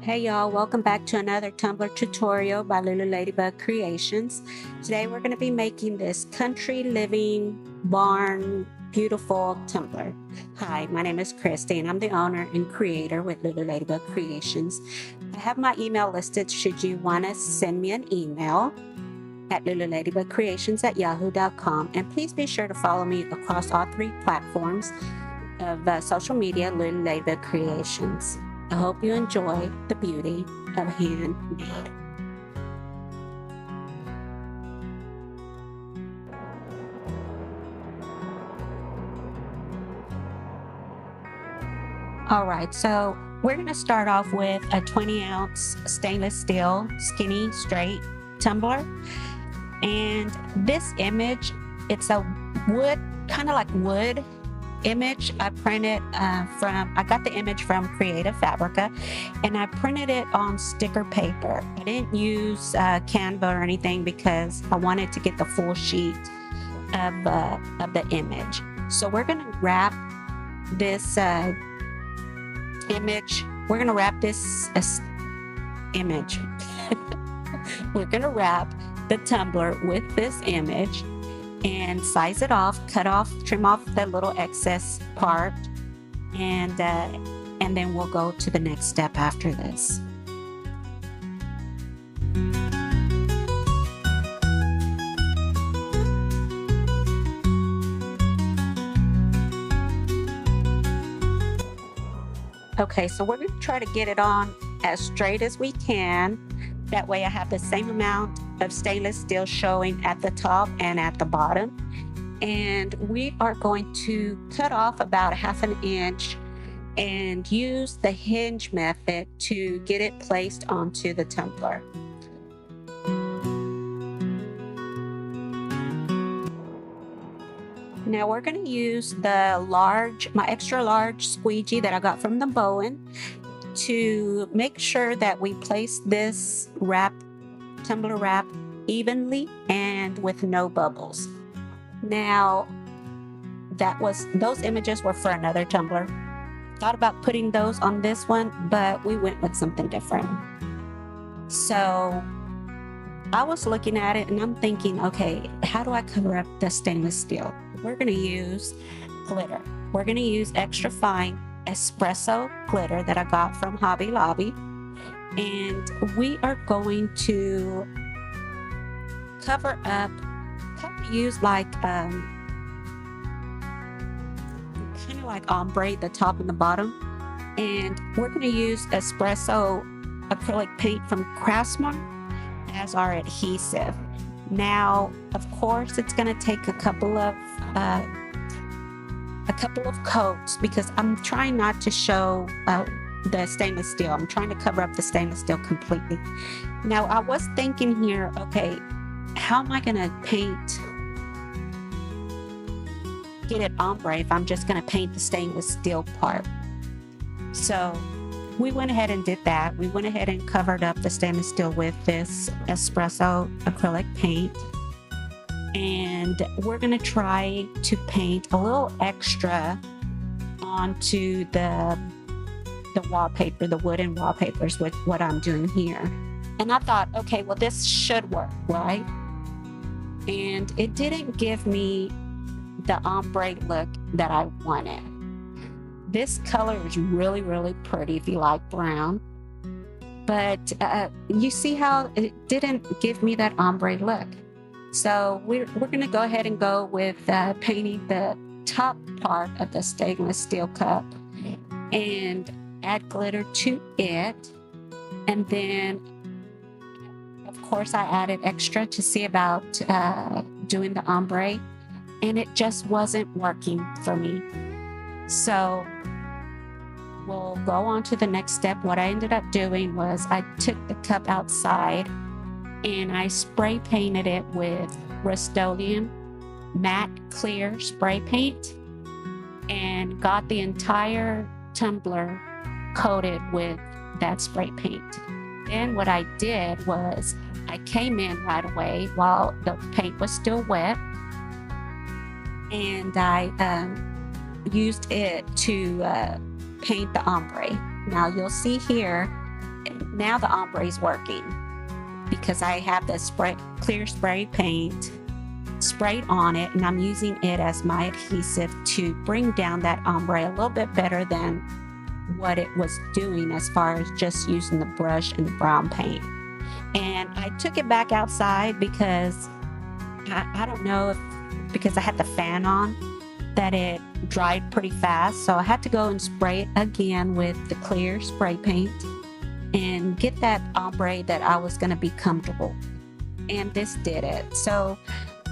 Hey y'all, welcome back to another Tumbler tutorial by Lulu Ladybug Creations. Today we're going to be making this country living barn beautiful tumbler. Hi, my name is Christy and I'm the owner and creator with Lulu Ladybug Creations. I have my email listed should you want to send me an email at lululadybugcreations@yahoo.com, and please be sure to follow me across all three platforms of social media, Lulu Ladybug Creations. I hope you enjoy the beauty of handmade. All right, so we're going to start off with a 20-ounce stainless steel skinny straight tumbler. And this image, it's a wood, kind of like wood image. I got the image from Creative Fabrica, and I printed it on sticker paper. I didn't use Canva or anything because I wanted to get the full sheet of the image. So we're going to wrap this image. We're going to wrap this image. We're going to wrap the tumbler with this image and size it off, trim off the little excess part, and then we'll go to the next step after this. Okay, so we're going to try to get it on as straight as we can. That way I have the same amount of stainless steel showing at the top and at the bottom. And we are going to cut off about 1/2 inch and use the hinge method to get it placed onto the tumbler. Now we're going to use my extra large squeegee that I got from the Bowen to make sure that we place this tumbler wrap evenly and with no bubbles. Now those images were for another tumbler. Thought about putting those on this one, but we went with something different. So I was looking at it and I'm thinking, okay, how do I cover up the stainless steel? We're going to use glitter. We're going to use extra fine espresso glitter that I got from Hobby Lobby. And we are going to cover up, use like kind of like ombre the top and the bottom. And we're going to use espresso acrylic paint from Craftsman as our adhesive. Now, of course, it's going to take a couple of coats because I'm trying not to show the stainless steel. I'm trying to cover up the stainless steel completely. Now, I was thinking here, okay, how am I going to get it ombre if I'm just going to paint the stainless steel part? So we went ahead and did that. We went ahead and covered up the stainless steel with this espresso acrylic paint. And we're going to try to paint a little extra onto the wallpaper, the wooden wallpapers with what I'm doing here. And I thought, okay, well, this should work, right? And it didn't give me the ombre look that I wanted. This color is really, really pretty if you like brown. But you see how it didn't give me that ombre look. So we're going to go ahead and go with painting the top part of the stainless steel cup and add glitter to it. And then, of course, I added extra to see about doing the ombre, and it just wasn't working for me. So we'll go on to the next step. What I ended up doing was I took the cup outside and I spray painted it with Rust-Oleum matte clear spray paint and got the entire tumbler coated with that spray paint. Then what I did was I came in right away while the paint was still wet, and I used it to paint the ombre. Now you'll see here now the ombre is working because I have this clear spray paint sprayed on it, and I'm using it as my adhesive to bring down that ombre a little bit better than what it was doing as far as just using the brush and the brown paint. And I took it back outside because I don't know if because I had the fan on that it dried pretty fast, so I had to go and spray it again with the clear spray paint and get that ombre that I was going to be comfortable. And this did it. So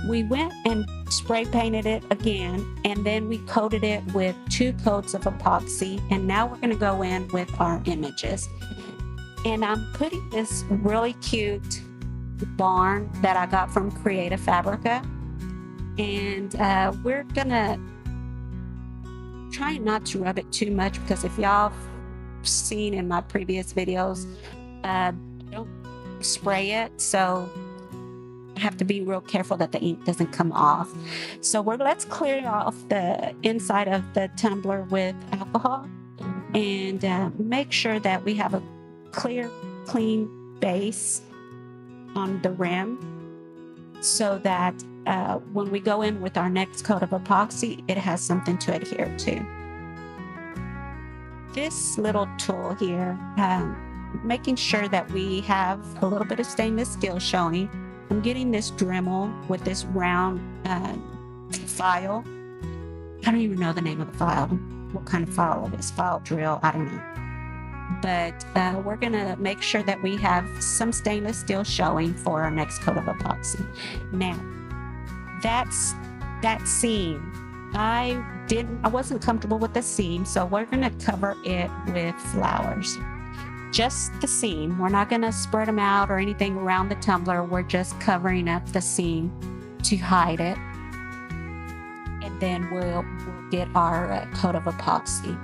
we went and spray painted it again, and then we coated it with 2 coats of epoxy, and now we're going to go in with our images. And I'm putting this really cute barn that I got from Fabrica, and we're going to try not to rub it too much because if y'all seen in my previous videos, don't spray it, so I have to be real careful that the ink doesn't come off. So let's clear off the inside of the tumbler with alcohol and make sure that we have a clear, clean base on the rim so that when we go in with our next coat of epoxy, it has something to adhere to. This little tool here, making sure that we have a little bit of stainless steel showing. I'm getting this Dremel with this round file. I don't even know the name of the file. What kind of file it is? File drill, I don't know. But we're gonna make sure that we have some stainless steel showing for our next coat of epoxy. Now, that seam. I wasn't comfortable with the seam, so we're gonna cover it with flowers. Just the seam. We're not gonna spread them out or anything around the tumbler. We're just covering up the seam to hide it. And then we'll get our coat of epoxy.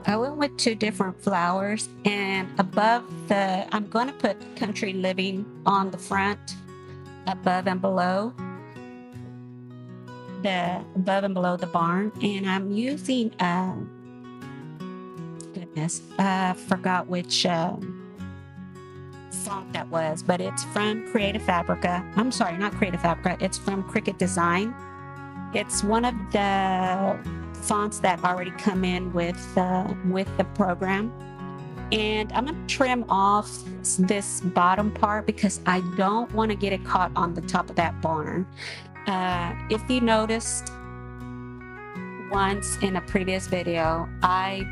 I went with 2 different flowers, and above I'm going to put Country Living on the front, above and below the barn. And I'm using, I forgot which font that was, but it's from Fabrica. I'm sorry, not Fabrica. It's from Cricut Design. It's one of the fonts that already come in with the program. And I'm going to trim off this bottom part because I don't want to get it caught on the top of that barn. If you noticed once in a previous video, I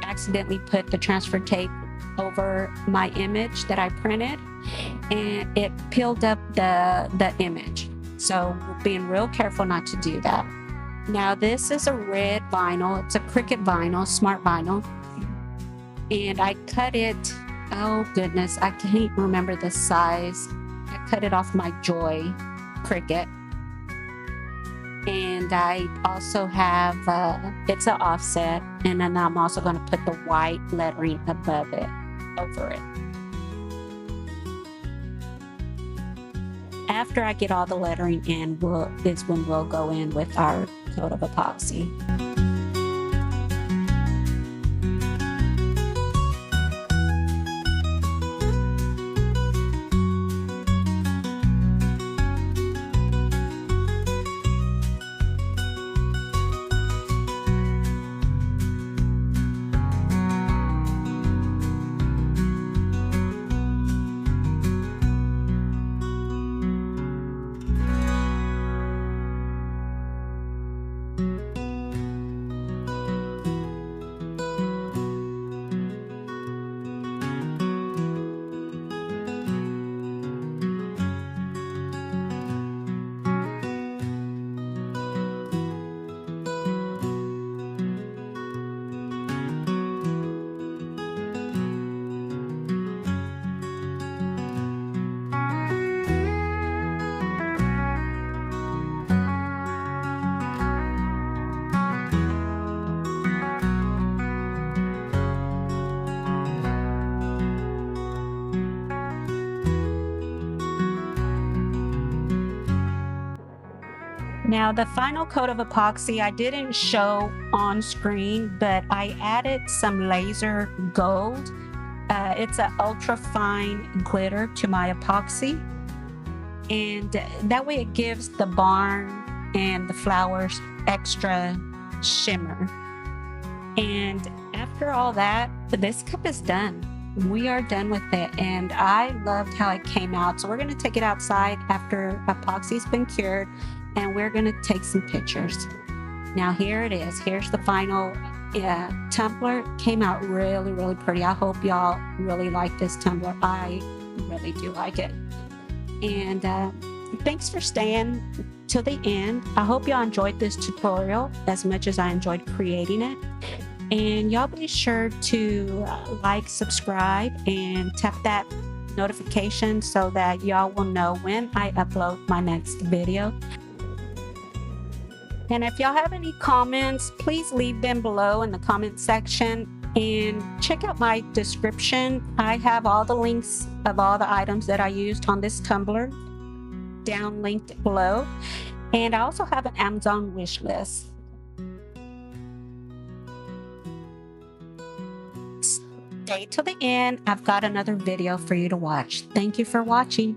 accidentally put the transfer tape over my image that I printed, and it peeled up the image. So we're being real careful not to do that. Now this is a red vinyl. It's a Cricut vinyl, Smart vinyl. And I cut it, oh goodness, I can't remember the size. I cut it off my Joy Cricut. And I also have, it's an offset. And then I'm also going to put the white lettering above it, over it. After I get all the lettering in, is when we'll go in with our coat of epoxy. Now the final coat of epoxy I didn't show on screen, but I added some laser gold. It's an ultra fine glitter to my epoxy, and that way it gives the barn and the flowers extra shimmer. And after all that, this cup is done. We are done with it, and I loved how it came out. So we're going to take it outside after epoxy's been cured, and we're going to take some pictures. Now here it is. Here's the final tumbler. Came out really, really pretty. I hope y'all really like this tumbler. I really do like it. And thanks for staying till the end. I hope y'all enjoyed this tutorial as much as I enjoyed creating it. And y'all be sure to like, subscribe, and tap that notification so that y'all will know when I upload my next video. And if y'all have any comments, please leave them below in the comment section, and check out my description. I have all the links of all the items that I used on this tumbler down linked below. And I also have an Amazon wish list. Stay till the end. I've got another video for you to watch. Thank you for watching.